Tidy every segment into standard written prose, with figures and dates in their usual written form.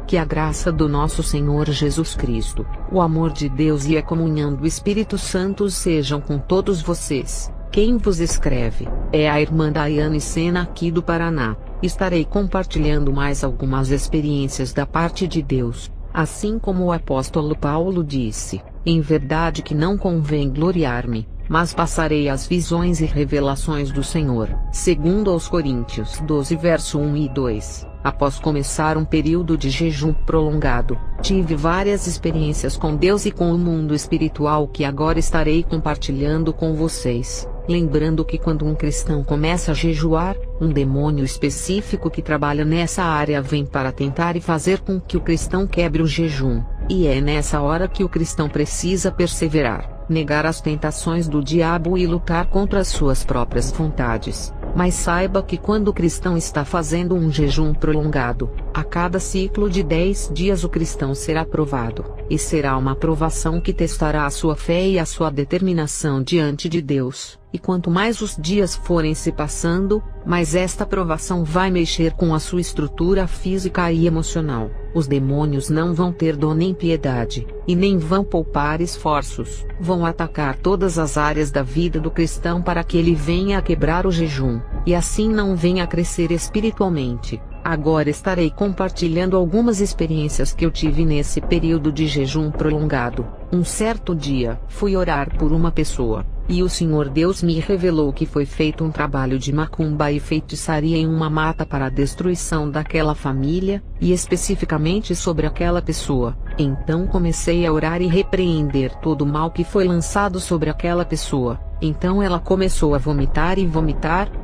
Que a graça do nosso Senhor Jesus Cristo, o amor de Deus e a comunhão do Espírito Santo sejam com todos vocês. Quem vos escreve é a irmã Daiane Sena aqui do Paraná. Estarei compartilhando mais algumas experiências da parte de Deus, assim como o apóstolo Paulo disse: em verdade que não convém gloriar-me, mas passarei as visões e revelações do Senhor. Segundo aos Coríntios 12 verso 1 e 2. Após começar um período de jejum prolongado, tive várias experiências com Deus e com o mundo espiritual que agora estarei compartilhando com vocês. Lembrando que quando um cristão começa a jejuar, um demônio específico que trabalha nessa área vem para tentar e fazer com que o cristão quebre o jejum, e é nessa hora que o cristão precisa perseverar, negar as tentações do diabo e lutar contra as suas próprias vontades. Mas saiba que quando o cristão está fazendo um jejum prolongado, a cada ciclo de 10 dias o cristão será provado, e será uma provação que testará a sua fé e a sua determinação diante de Deus. E quanto mais os dias forem se passando, mais esta provação vai mexer com a sua estrutura física e emocional. Os demônios não vão ter dó nem piedade, e nem vão poupar esforços. Vão atacar todas as áreas da vida do cristão para que ele venha a quebrar o jejum, e assim não venha a crescer espiritualmente. Agora estarei compartilhando algumas experiências que eu tive nesse período de jejum prolongado. Um certo dia, fui orar por uma pessoa, e o Senhor Deus me revelou que foi feito um trabalho de macumba e feitiçaria em uma mata para a destruição daquela família, e especificamente sobre aquela pessoa. Então comecei a orar e repreender todo o mal que foi lançado sobre aquela pessoa. Então ela começou a vomitar,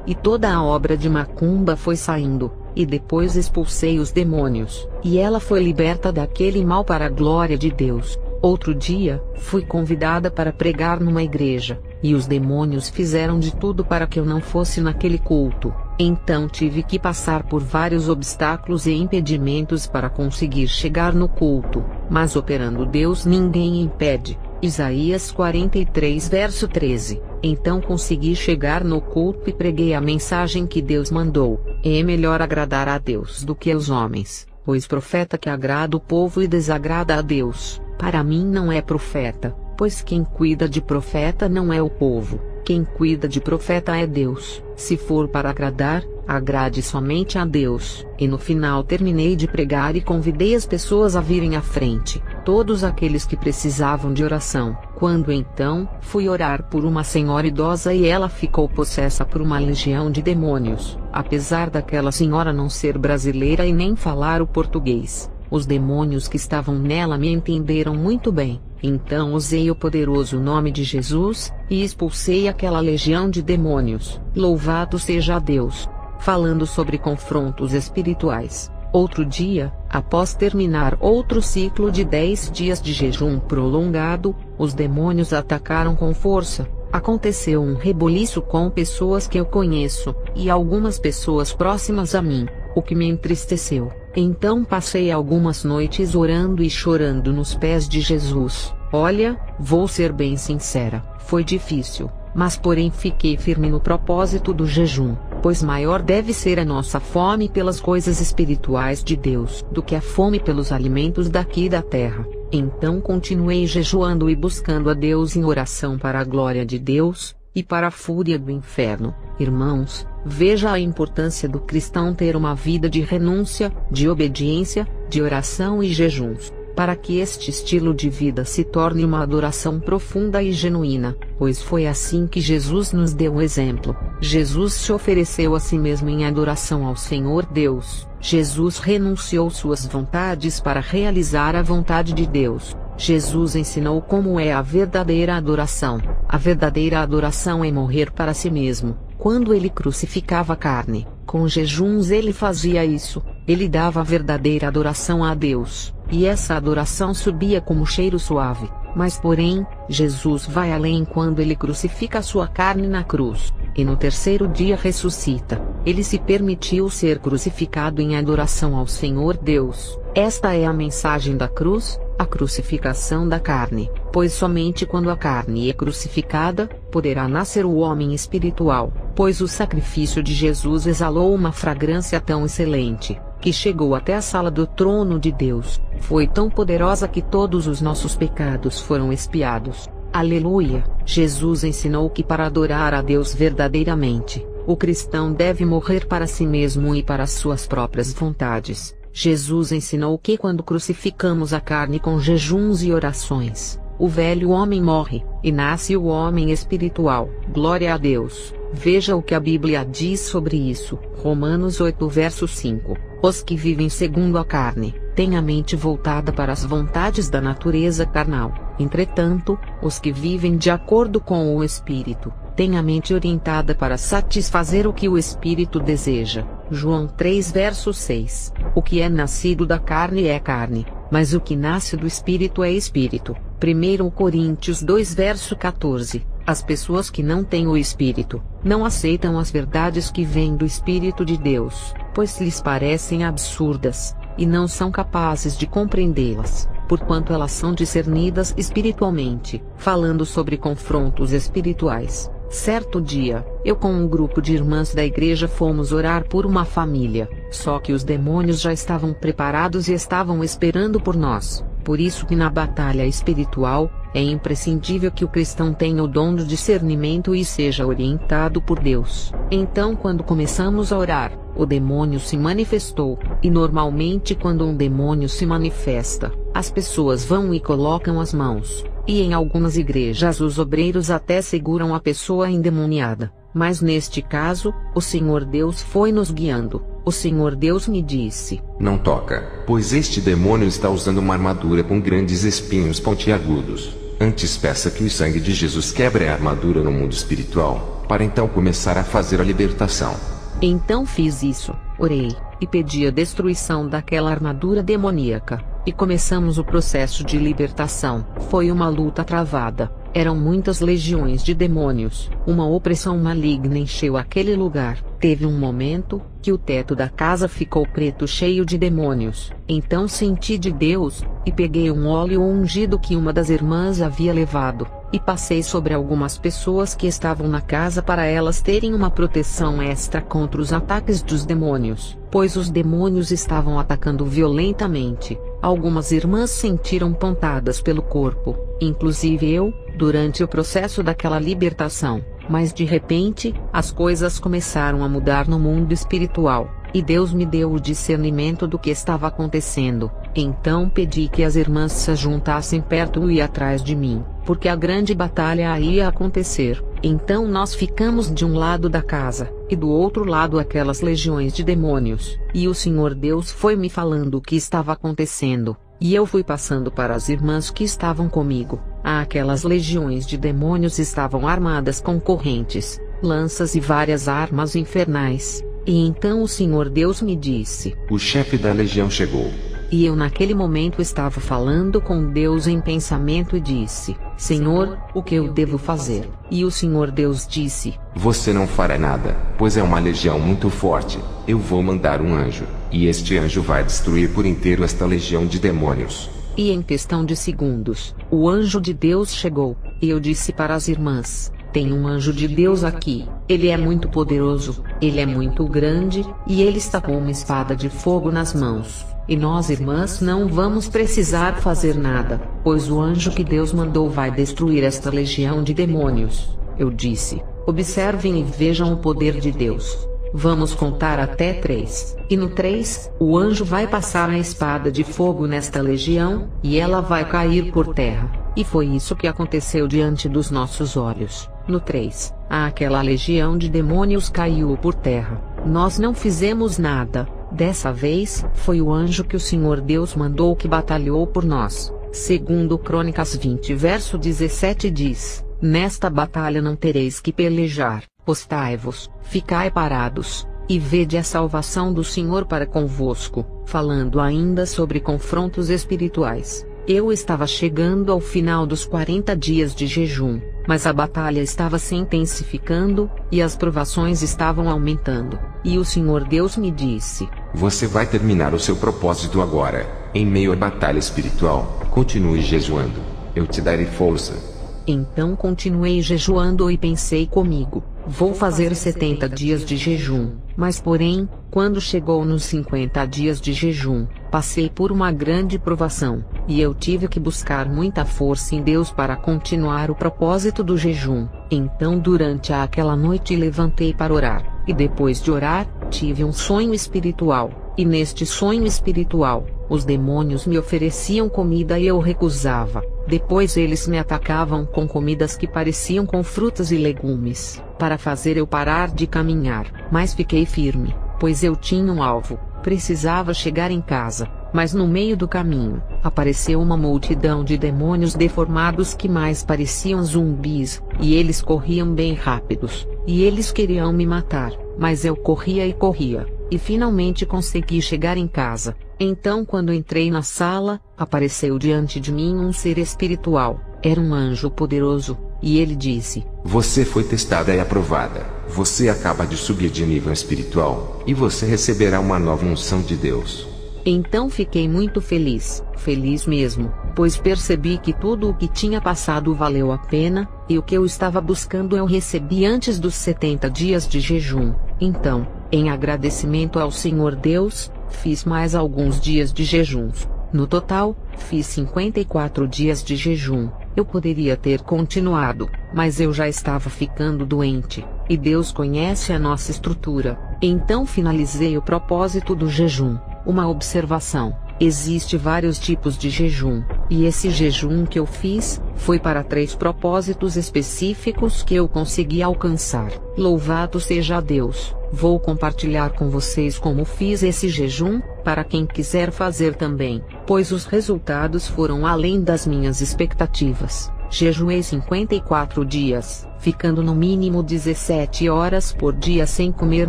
e toda a obra de macumba foi saindo. E depois expulsei os demônios, e ela foi liberta daquele mal para a glória de Deus. Outro dia, fui convidada para pregar numa igreja, e os demônios fizeram de tudo para que eu não fosse naquele culto. Então tive que passar por vários obstáculos e impedimentos para conseguir chegar no culto, mas operando Deus ninguém impede. Isaías 43 verso 13. Então consegui chegar no culto e preguei a mensagem que Deus mandou. É melhor agradar a Deus do que aos homens, pois profeta que agrada o povo e desagrada a Deus, para mim não é profeta, pois quem cuida de profeta não é o povo, quem cuida de profeta é Deus. Se for para agradar, agrade somente a Deus. E no final terminei de pregar e convidei as pessoas a virem à frente, todos aqueles que precisavam de oração. Quando então, fui orar por uma senhora idosa e ela ficou possessa por uma legião de demônios. Apesar daquela senhora não ser brasileira e nem falar o português, os demônios que estavam nela me entenderam muito bem. Então usei o poderoso nome de Jesus, e expulsei aquela legião de demônios. Louvado seja Deus! Falando sobre confrontos espirituais. Outro dia, após terminar outro ciclo de 10 dias de jejum prolongado, os demônios atacaram com força. Aconteceu um reboliço com pessoas que eu conheço, e algumas pessoas próximas a mim, o que me entristeceu. Então passei algumas noites orando e chorando nos pés de Jesus. Olha, vou ser bem sincera, foi difícil, mas porém fiquei firme no propósito do jejum, pois maior deve ser a nossa fome pelas coisas espirituais de Deus do que a fome pelos alimentos daqui da terra. Então continuei jejuando e buscando a Deus em oração para a glória de Deus, e para a fúria do inferno. Irmãos, veja a importância do cristão ter uma vida de renúncia, de obediência, de oração e jejuns, para que este estilo de vida se torne uma adoração profunda e genuína, pois foi assim que Jesus nos deu o exemplo. Jesus se ofereceu a si mesmo em adoração ao Senhor Deus. Jesus renunciou suas vontades para realizar a vontade de Deus. Jesus ensinou como é a verdadeira adoração. A verdadeira adoração é morrer para si mesmo. Quando ele crucificava a carne, com jejuns ele fazia isso, ele dava a verdadeira adoração a Deus, e essa adoração subia como cheiro suave. Mas porém, Jesus vai além quando ele crucifica a sua carne na cruz, e no terceiro dia ressuscita. Ele se permitiu ser crucificado em adoração ao Senhor Deus. Esta é a mensagem da cruz, a crucificação da carne, pois somente quando a carne é crucificada, poderá nascer o homem espiritual, pois o sacrifício de Jesus exalou uma fragrância tão excelente, que chegou até a sala do trono de Deus, foi tão poderosa que todos os nossos pecados foram expiados. Aleluia! Jesus ensinou que para adorar a Deus verdadeiramente, o cristão deve morrer para si mesmo e para suas próprias vontades. Jesus ensinou que quando crucificamos a carne com jejuns e orações, o velho homem morre, e nasce o homem espiritual. Glória a Deus! Veja o que a Bíblia diz sobre isso. Romanos 8 verso 5. Os que vivem segundo a carne, têm a mente voltada para as vontades da natureza carnal. Entretanto, os que vivem de acordo com o Espírito, têm a mente orientada para satisfazer o que o Espírito deseja. João 3 verso 6. O que é nascido da carne é carne, mas o que nasce do Espírito é Espírito. 1 Coríntios 2 verso 14. As pessoas que não têm o Espírito, não aceitam as verdades que vêm do Espírito de Deus, pois lhes parecem absurdas, e não são capazes de compreendê-las, porquanto elas são discernidas espiritualmente. Falando sobre confrontos espirituais, certo dia, eu com um grupo de irmãs da igreja fomos orar por uma família, só que os demônios já estavam preparados e estavam esperando por nós. Por isso que na batalha espiritual, é imprescindível que o cristão tenha o dom do discernimento e seja orientado por Deus. Então quando começamos a orar, o demônio se manifestou, e normalmente quando um demônio se manifesta, as pessoas vão e colocam as mãos, e em algumas igrejas os obreiros até seguram a pessoa endemoniada. Mas neste caso, o Senhor Deus foi nos guiando. O Senhor Deus me disse: não toca, pois este demônio está usando uma armadura com grandes espinhos pontiagudos. Antes peça que o sangue de Jesus quebre a armadura no mundo espiritual, para então começar a fazer a libertação. Então fiz isso, orei, e pedi a destruição daquela armadura demoníaca, e começamos o processo de libertação. Foi uma luta travada. Eram muitas legiões de demônios. Uma opressão maligna encheu aquele lugar. Teve um momento que o teto da casa ficou preto, cheio de demônios. Então senti de Deus, e peguei um óleo ungido que uma das irmãs havia levado, e passei sobre algumas pessoas que estavam na casa para elas terem uma proteção extra contra os ataques dos demônios, pois os demônios estavam atacando violentamente. Algumas irmãs sentiram pontadas pelo corpo, inclusive eu, durante o processo daquela libertação. Mas de repente, as coisas começaram a mudar no mundo espiritual, e Deus me deu o discernimento do que estava acontecendo. Então pedi que as irmãs se juntassem perto e atrás de mim, porque a grande batalha ia acontecer. Então nós ficamos de um lado da casa, e do outro lado aquelas legiões de demônios, e o Senhor Deus foi me falando o que estava acontecendo, e eu fui passando para as irmãs que estavam comigo. Aquelas legiões de demônios estavam armadas com correntes, lanças e várias armas infernais. E então o Senhor Deus me disse: o chefe da legião chegou. E eu naquele momento estava falando com Deus em pensamento e disse: Senhor, o que eu devo fazer? E o Senhor Deus disse: você não fará nada, pois é uma legião muito forte. Eu vou mandar um anjo, e este anjo vai destruir por inteiro esta legião de demônios. E em questão de segundos, o anjo de Deus chegou, e eu disse para as irmãs: tem um anjo de Deus aqui. Ele é muito poderoso, ele é muito grande, e ele está com uma espada de fogo nas mãos. E nós, irmãs, não vamos precisar fazer nada, pois o anjo que Deus mandou vai destruir esta legião de demônios. Eu disse: observem e vejam o poder de Deus. Vamos contar até 3, e no 3, o anjo vai passar a espada de fogo nesta legião, e ela vai cair por terra. E foi isso que aconteceu diante dos nossos olhos. No 3, aquela legião de demônios caiu por terra. Nós não fizemos nada. Dessa vez, foi o anjo que o Senhor Deus mandou que batalhou por nós. Segundo Crônicas 20 verso 17 diz: nesta batalha não tereis que pelejar. Postai-vos, ficai parados, e vede a salvação do Senhor para convosco. Falando ainda sobre confrontos espirituais, eu estava chegando ao final dos 40 dias de jejum, mas a batalha estava se intensificando, e as provações estavam aumentando. E o Senhor Deus me disse: você vai terminar o seu propósito agora. Em meio à batalha espiritual, continue jejuando. Eu te darei força. Então continuei jejuando e pensei comigo: vou fazer 70 dias de jejum. Mas porém, quando chegou nos 50 dias de jejum, passei por uma grande provação, e eu tive que buscar muita força em Deus para continuar o propósito do jejum. Então durante aquela noite levantei para orar, e depois de orar, tive um sonho espiritual, e neste sonho espiritual, os demônios me ofereciam comida e eu recusava. Depois eles me atacavam com comidas que pareciam com frutas e legumes, para fazer eu parar de caminhar. Mas fiquei firme, pois eu tinha um alvo, precisava chegar em casa. Mas no meio do caminho, apareceu uma multidão de demônios deformados que mais pareciam zumbis, e eles corriam bem rápidos, e eles queriam me matar, mas eu corria e corria, e finalmente consegui chegar em casa. Então quando entrei na sala, apareceu diante de mim um ser espiritual, era um anjo poderoso, e ele disse: Você foi testada e aprovada, você acaba de subir de nível espiritual, e você receberá uma nova unção de Deus. Então fiquei muito feliz, feliz mesmo, pois percebi que tudo o que tinha passado valeu a pena, e o que eu estava buscando eu recebi antes dos 70 dias de jejum. Então, em agradecimento ao Senhor Deus, fiz mais alguns dias de jejuns. No total, fiz 54 dias de jejum. Eu poderia ter continuado, mas eu já estava ficando doente, e Deus conhece a nossa estrutura. Então finalizei o propósito do jejum. Uma observação: existe vários tipos de jejum, e esse jejum que eu fiz, foi para 3 propósitos específicos que eu consegui alcançar. Louvado seja Deus! Vou compartilhar com vocês como fiz esse jejum, para quem quiser fazer também, pois os resultados foram além das minhas expectativas. Jejuei 54 dias, ficando no mínimo 17 horas por dia sem comer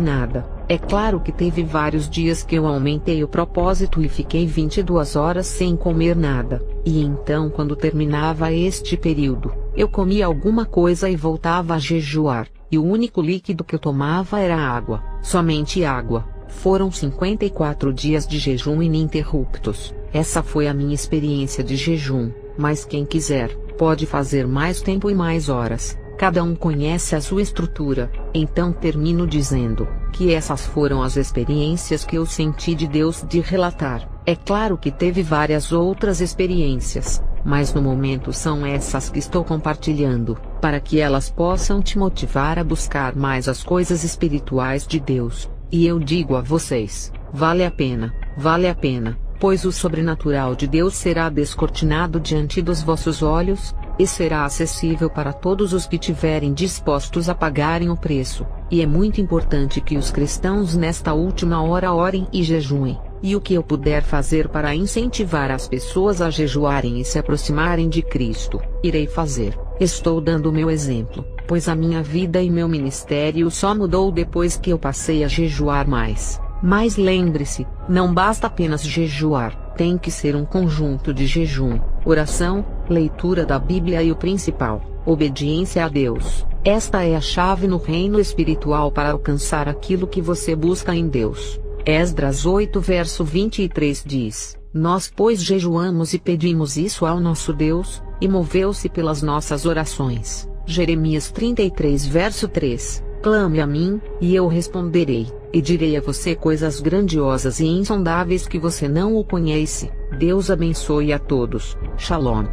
nada. É claro que teve vários dias que eu aumentei o propósito e fiquei 22 horas sem comer nada, e então quando terminava este período, eu comia alguma coisa e voltava a jejuar, e o único líquido que eu tomava era água, somente água. Foram 54 dias de jejum ininterruptos. Essa foi a minha experiência de jejum, mas quem quiser, pode fazer mais tempo e mais horas. Cada um conhece a sua estrutura. Então termino dizendo que essas foram as experiências que eu senti de Deus de relatar. É claro que teve várias outras experiências, mas no momento são essas que estou compartilhando, para que elas possam te motivar a buscar mais as coisas espirituais de Deus. E eu digo a vocês, vale a pena, pois o sobrenatural de Deus será descortinado diante dos vossos olhos, e será acessível para todos os que tiverem dispostos a pagarem o preço. E é muito importante que os cristãos nesta última hora orem e jejuem, e o que eu puder fazer para incentivar as pessoas a jejuarem e se aproximarem de Cristo, irei fazer. Estou dando o meu exemplo, pois a minha vida e meu ministério só mudou depois que eu passei a jejuar mais. Mas lembre-se, não basta apenas jejuar. Tem que ser um conjunto de jejum, oração, leitura da Bíblia e o principal, obediência a Deus. Esta é a chave no reino espiritual para alcançar aquilo que você busca em Deus. Esdras 8 verso 23 diz: Nós pois jejuamos e pedimos isso ao nosso Deus, e moveu-se pelas nossas orações. Jeremias 33 verso 3: Clame a mim, e eu responderei, e direi a você coisas grandiosas e insondáveis que você não o conhece. Deus abençoe a todos. Shalom.